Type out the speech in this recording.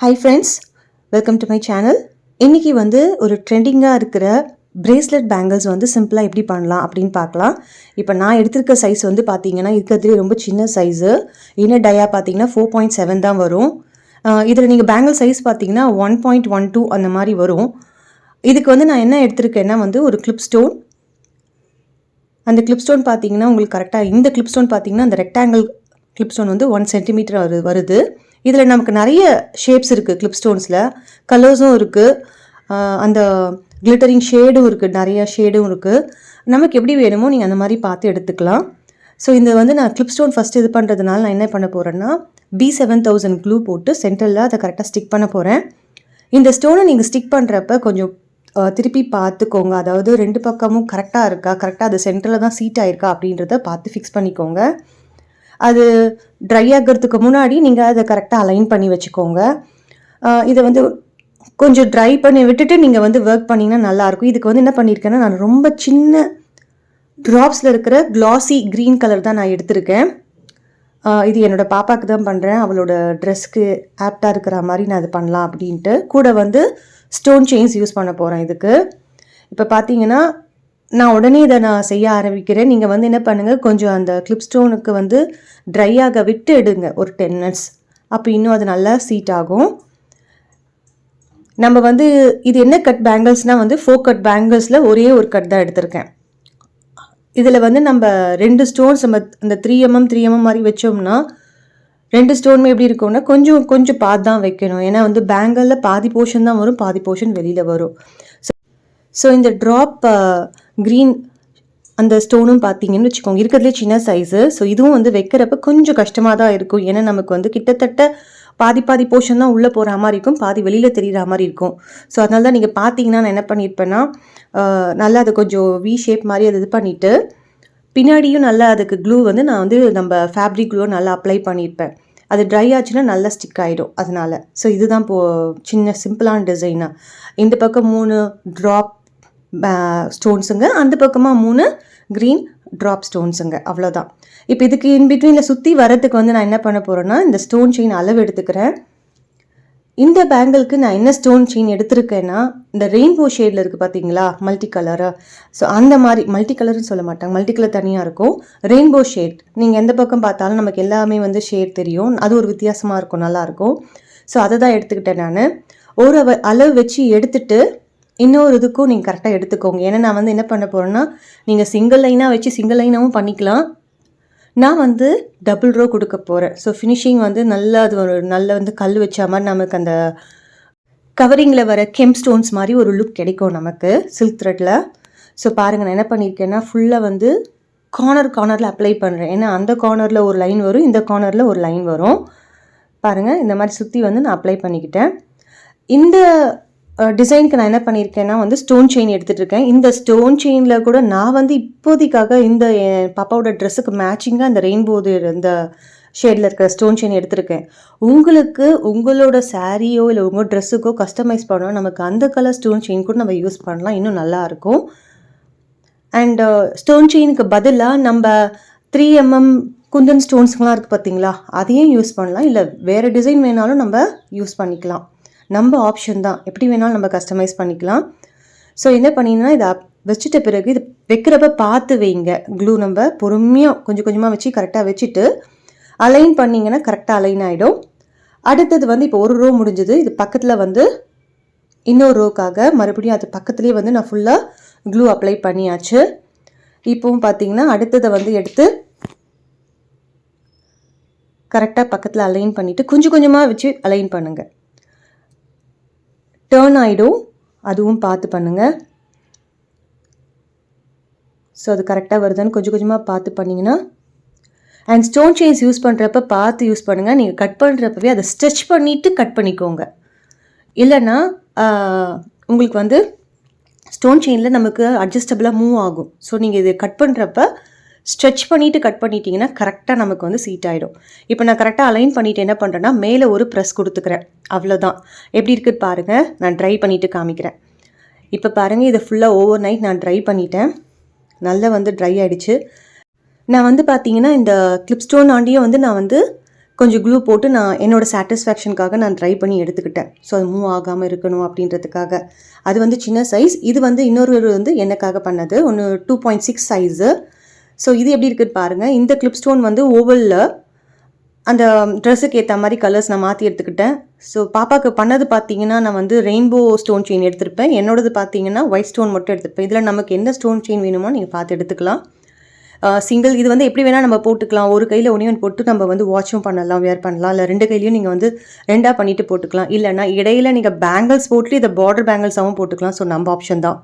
Hi friends, welcome to my channel. இன்னைக்கு வந்து ஒரு ட்ரெண்டிங்காக இருக்கிற பிரேஸ்லெட் பேங்கிள்ஸ் வந்து சிம்பிளாக எப்படி பண்ணலாம் அப்படின்னு பார்க்கலாம். இப்போ நான் எடுத்திருக்க சைஸ் வந்து பார்த்தீங்கன்னா இருக்கிறதுலே ரொம்ப சின்ன சைஸு. இன்னர் டயா பார்த்தீங்கன்னா 4.7 தான் வரும். இதில் நீங்கள் பேங்கிள் சைஸ் பார்த்தீங்கன்னா 1.12 அந்த மாதிரி வரும். இதுக்கு வந்து நான் என்ன எடுத்திருக்கேன்னா வந்து ஒரு கிளிப் ஸ்டோன். அந்த கிளிப் ஸ்டோன் பார்த்தீங்கன்னா உங்களுக்கு கரெக்டாக இந்த கிளிப் ஸ்டோன் பார்த்தீங்கன்னா அந்த ரெக்டாங்கிள் கிளிப் ஸ்டோன் வந்து 1 சென்டிமீட்டர் வருது. இதில் நமக்கு நிறைய ஷேப்ஸ் இருக்குது கிளிப் ஸ்டோன்ஸில், கலர்ஸும் இருக்குது, அந்த கிளிட்டரிங் ஷேடும் இருக்குது, நிறைய ஷேடும் இருக்குது. நமக்கு எப்படி வேணுமோ நீங்கள் அந்த மாதிரி பார்த்து எடுத்துக்கலாம். ஸோ இந்த வந்து நான் கிளிப் ஸ்டோன் ஃபஸ்ட்டு இது பண்ணுறதுனால நான் என்ன பண்ண போகிறேன்னா B7000 க்ளூ போட்டு சென்டரில் அதை கரெக்டாக ஸ்டிக் பண்ண போகிறேன். இந்த ஸ்டோனை நீங்கள் ஸ்டிக் பண்ணுறப்ப கொஞ்சம் திருப்பி பார்த்துக்கோங்க. அதாவது ரெண்டு பக்கமும் கரெக்டாக இருக்கா, கரெக்டாக அது சென்டரில் தான் சீட் ஆயிருக்கா அப்படின்றத பார்த்து ஃபிக்ஸ் பண்ணிக்கோங்க. அது ட்ரை ஆகிறதுக்கு முன்னாடி நீங்கள் அதை கரெக்டாக அலைன் பண்ணி வச்சுக்கோங்க. இதை வந்து கொஞ்சம் ட்ரை பண்ணி விட்டுட்டு நீங்கள் வந்து ஒர்க் பண்ணிங்கன்னா நல்லாயிருக்கும். இதுக்கு வந்து என்ன பண்ணியிருக்கேன்னா நான் ரொம்ப சின்ன ட்ராப்ஸில் இருக்கிற க்ளாஸி க்ரீன் கலர் தான் நான் எடுத்திருக்கேன். இது என்னோடய பாப்பாவுக்கு தான் பண்ணுறேன். அவளோட ட்ரெஸ்க்கு ஆப்டாக இருக்கிற மாதிரி நான் அது பண்ணலாம் அப்படின்ட்டு. கூட வந்து ஸ்டோன் செயின்ஸ் யூஸ் பண்ண போகிறேன் இதுக்கு. இப்போ பார்த்தீங்கன்னா நான் உடனே இதை நான் செய்ய ஆரம்பிக்கிறேன். நீங்கள் வந்து என்ன பண்ணுங்கள், கொஞ்சம் அந்த கிளிப் ஸ்டோனுக்கு வந்து ட்ரை ஆக விட்டு எடுங்க ஒரு 10 minutes. அப்போ இன்னும் அது நல்லா சீட் ஆகும். நம்ம வந்து இது என்ன கட் பேங்கிள்ஸ்னால் வந்து 4 கட் பேங்கிள்ஸில் ஒரே ஒரு கட் தான் எடுத்திருக்கேன். இதில் வந்து நம்ம 2 ஸ்டோன்ஸ் நம்ம அந்த 3mm மாதிரி வச்சோம்னா 2 ஸ்டோனுமே எப்படி இருக்கும்னா கொஞ்சம் கொஞ்சம் பார்த்து தான் வைக்கணும். ஏன்னா வந்து பேங்கிளில் பாதி போர்ஷன் தான் வரும், பாதி போர்ஷன் வெளியில் வரும். ஸோ இந்த ட்ராப் க்ரீன் அந்த ஸ்டோனும் பார்த்தீங்கன்னு வச்சுக்கோங்க இருக்கிறதுலே சின்ன சைஸு. ஸோ இதுவும் வந்து வைக்கிறப்ப கொஞ்சம் கஷ்டமாக தான் இருக்கும். ஏன்னா நமக்கு வந்து கிட்டத்தட்ட பாதி போர்ஷன் தான் உள்ளே போகிற மாதிரி இருக்கும், பாதி வெளியில் தெரிகிற மாதிரி இருக்கும். ஸோ அதனால தான் நீங்கள் பார்த்தீங்கன்னா நான் என்ன பண்ணியிருப்பேன்னா நல்லா அதை கொஞ்சம் வி ஷேப் மாதிரி அது இது பண்ணிவிட்டு பின்னாடியும் நல்லா அதுக்கு க்ளூ வந்து நான் வந்து நம்ம ஃபேப்ரிக் க்ளூவை நல்லா அப்ளை பண்ணியிருப்பேன். அது ட்ரை ஆச்சுன்னா நல்லா ஸ்டிக் ஆகிடும் அதனால். ஸோ இதுதான் சின்ன சிம்பிளான டிசைனாக. இந்த பக்கம் 3 ட்ராப் ஸ்டோன்ஸுங்க, அந்த பக்கமாக 3 க்ரீன் ட்ராப் ஸ்டோன்ஸுங்க, அவ்வளோதான். இப்போ இதுக்கு இன்பிட்வீனில் சுற்றி வரத்துக்கு வந்து நான் என்ன பண்ண போகிறேன்னா இந்த ஸ்டோன் செயின் அளவு எடுத்துக்கிறேன். இந்த பேங்கிளுக்கு நான் என்ன ஸ்டோன் செயின் எடுத்திருக்கேன்னா இந்த ரெயின்போ ஷேடில் இருக்குது பார்த்தீங்களா, மல்டி கலராக. ஸோ அந்த மாதிரி மல்டி கலர்னு சொல்ல மாட்டாங்க, மல்டி கலர் தனியாக இருக்கும், ரெயின்போ ஷேட். நீங்கள் எந்த பக்கம் பார்த்தாலும் நமக்கு எல்லாமே வந்து ஷேட் தெரியும், அது ஒரு வித்தியாசமாக இருக்கும், நல்லாயிருக்கும். ஸோ அதை தான் எடுத்துக்கிட்டேன் நான். ஒரு அளவு வச்சு எடுத்துட்டு இன்னொரு இதுக்கும் நீங்கள் கரெக்டாக எடுத்துக்கோங்க. ஏன்னா நான் வந்து என்ன பண்ண போகிறேன்னா நீங்கள் சிங்கிள் லைனாக வச்சு சிங்கிள் லைனாகவும் பண்ணிக்கலாம், நான் வந்து டபுள் ரோ கொடுக்க போகிறேன். ஸோ ஃபினிஷிங் வந்து நல்லா அது ஒரு நல்ல வந்து கல் வச்ச மாதிரி நமக்கு அந்த கவரிங்கில் வர கெம் ஸ்டோன்ஸ் மாதிரி ஒரு லுக் கிடைக்கும் நமக்கு சில்க் த்ரெட்டில். ஸோ பாருங்கள் நான் என்ன பண்ணியிருக்கேன்னா ஃபுல்லாக வந்து கார்னரில் அப்ளை பண்ணுறேன். ஏன்னா அந்த கார்னரில் ஒரு லைன் வரும், இந்த கார்னரில் ஒரு லைன் வரும். பாருங்கள் இந்த மாதிரி சுற்றி வந்து நான் அப்ளை பண்ணிக்கிட்டேன். இந்த டிசைனுக்கு நான் என்ன பண்ணியிருக்கேன்னா வந்து ஸ்டோன் செயின் எடுத்துகிட்டு இருக்கேன். இந்த ஸ்டோன் செயினில் கூட நான் வந்து இப்போதைக்காக இந்த பாப்பாவோட ட்ரெஸ்ஸுக்கு மேட்சிங்காக இந்த ரெயின்போ இந்த ஷேடில் இருக்கிற ஸ்டோன் செயின் எடுத்திருக்கேன். உங்களுக்கு உங்களோட சாரியோ இல்லை உங்கள் ட்ரெஸ்ஸுக்கோ கஸ்டமைஸ் பண்ணோம் நமக்கு அந்த கலர் ஸ்டோன் செயின் கூட நம்ம யூஸ் பண்ணலாம், இன்னும் நல்லாயிருக்கும். அண்ட் ஸ்டோன் செயினுக்கு பதிலாக நம்ம 3mm குந்தன் ஸ்டோன்ஸ்லாம் இருக்குது பார்த்தீங்களா, அதையும் யூஸ் பண்ணலாம். இல்லை வேறு டிசைன் வேணாலும் நம்ம யூஸ் பண்ணிக்கலாம், நம்ம ஆப்ஷன் தான், எப்படி வேணாலும் நம்ம கஸ்டமைஸ் பண்ணிக்கலாம். ஸோ என்ன பண்ணிங்கன்னா இதை வச்சுட்ட பிறகு இது வைக்கிறப்ப பார்த்து வைங்க. க்ளூ நம்ம பொறுமையாக கொஞ்சம் கொஞ்சமாக வச்சு கரெக்டாக வச்சுட்டு அலைன் பண்ணிங்கன்னா கரெக்டாக அலைன் ஆகிடும். அடுத்தது வந்து இப்போ ஒரு ரோ முடிஞ்சது, இது பக்கத்தில் வந்து இன்னொரு ரோக்காக மறுபடியும் அது பக்கத்துலேயே வந்து நான் ஃபுல்லாக க்ளூ அப்ளை பண்ணியாச்சு. இப்போவும் பார்த்தீங்கன்னா அடுத்ததை வந்து எடுத்து கரெக்டாக பக்கத்தில் அலைன் பண்ணிவிட்டு கொஞ்சம் கொஞ்சமாக வச்சு அலைன் பண்ணுங்கள். டேர்ன் ஆகிடும், அதுவும் பார்த்து பண்ணுங்கள். ஸோ அது கரெக்டாக வருதான்னு கொஞ்சம் கொஞ்சமாக பார்த்து பண்ணிங்கன்னா. அண்ட் ஸ்டோன் செயின்ஸ் யூஸ் பண்ணுறப்ப பார்த்து யூஸ் பண்ணுங்கள். நீங்கள் கட் பண்ணுறப்பவே அதை ஸ்ட்ரெச் பண்ணிவிட்டு கட் பண்ணிக்கோங்க. இல்லைன்னா உங்களுக்கு வந்து ஸ்டோன் செயினில் நமக்கு அட்ஜஸ்டபிளாக மூவ் ஆகும். ஸோ நீங்கள் இது கட் பண்ணுறப்ப ஸ்ட்ரெச் பண்ணிவிட்டு கட் பண்ணிட்டீங்கன்னா கரெக்டாக நமக்கு வந்து சீட் ஆகிடும். இப்போ நான் கரெக்டாக அலைன் பண்ணிவிட்டு என்ன பண்ணுறேன்னா மேலே ஒரு ப்ரெஸ் கொடுத்துக்கிறேன், அவ்வளோதான். எப்படி இருக்குது பாருங்கள், நான் ட்ரை பண்ணிவிட்டு காமிக்கிறேன். இப்போ பாருங்கள் இதை ஃபுல்லாக ஓவர் நைட் நான் ட்ரை பண்ணிட்டேன், நல்லா வந்து ட்ரை ஆகிடுச்சு. நான் வந்து பார்த்தீங்கன்னா இந்த கிளிப் ஸ்டோன் ஆண்டியும் வந்து நான் வந்து கொஞ்சம் க்ளூ போட்டு நான் என்னோடய சாட்டிஸ்ஃபேக்ஷனுக்காக நான் ட்ரை பண்ணி எடுத்துக்கிட்டேன். ஸோ அது மூவ் ஆகாமல் இருக்கணும் அப்படின்றதுக்காக. அது வந்து சின்ன சைஸ். இது வந்து இன்னொரு வந்து எனக்காக பண்ணது. ஒன்று 2.6 சைஸு. ஸோ இது எப்படி இருக்குன்னு பாருங்கள். இந்த கிளிப் ஸ்டோன் வந்து ஓவலில் அந்த ட்ரெஸ்ஸுக்கு ஏற்ற மாதிரி கலர்ஸ் நான் மாற்றி எடுத்துக்கிட்டேன். ஸோ பாப்பாவுக்கு பண்ணது பார்த்தீங்கன்னா நான் வந்து ரெயின்போ ஸ்டோன் செயின் எடுத்திருப்பேன். என்னோடது பார்த்தீங்கன்னா ஒயிட் ஸ்டோன் மட்டும் எடுத்துருப்பேன். இதில் நமக்கு எந்த ஸ்டோன் செயின் வேணுமோ நீங்கள் பார்த்து எடுத்துக்கலாம். சிங்கிள் இது வந்து எப்படி வேணால் நம்ம போட்டுக்கலாம். ஒரு கையில் ஒன்று போட்டு நம்ம வந்து வாட்சும் பண்ணலாம், வேர் பண்ணலாம். இல்லை 2 கையிலையும் நீங்கள் வந்து 2ஆக பண்ணிவிட்டு போட்டுக்கலாம். இல்லைனா இடையில நீங்கள் பேங்கிள்ஸ் போட்டு இதை பார்டர் பேங்கிள்ஸாகவும் போட்டுக்கலாம். ஸோ நம்ம ஆப்ஷன் தான்.